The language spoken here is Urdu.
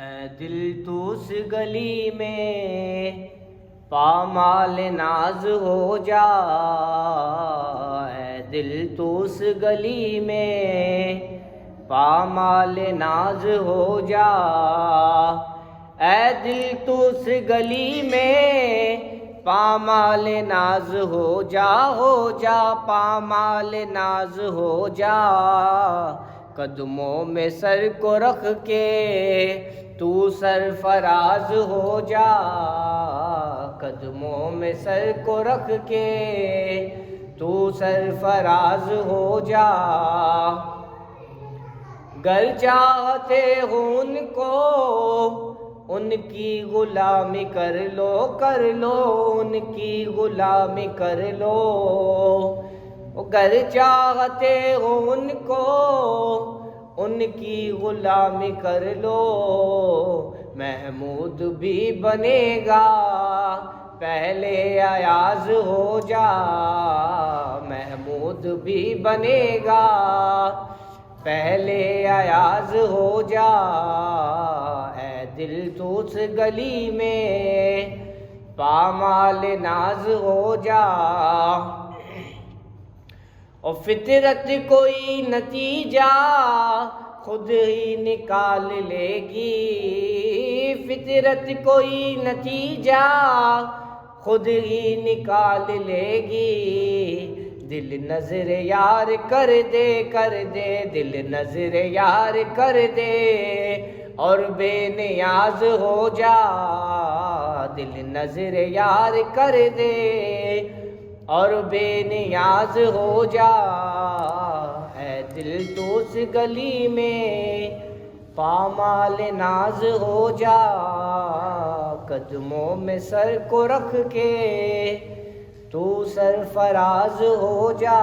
اے دل تو اس گلی میں پامال ناز ہو جا، اے دل تو اس گلی میں پامال ناز ہو جا، اے دل تو اس گلی میں پامال ناز ہو جا پامال ناز ہو جا، قدموں میں سر کو رکھ کے تو سرفراز ہو جا، قدموں میں سر کو رکھ کے تو سرفراز ہو جا، گر چاہتے ہو ان کو ان کی غلامی کر لو ان کی غلامی کر لو، گر چاہتے ہو ان کو ان کی غلامی کر لو، محمود بھی بنے گا پہلے ایاز ہو جا، محمود بھی بنے گا پہلے ایاز ہو جا، اے دل تو اس گلی میں پامال ناز ہو جا، اور فطرت کوئی نتیجہ خود ہی نکال لے گی، فطرت کوئی نتیجہ خود ہی نکال لے گی، دل نظر یار کر دے دل نظر یار کر دے اور بے نیاز ہو جا، دل نظر یار کر دے اور بے نیاز ہو جا، اے دل تو اس گلی میں پامال ناز ہو جا، قدموں میں سر کو رکھ کے تو سرفراز ہو جا۔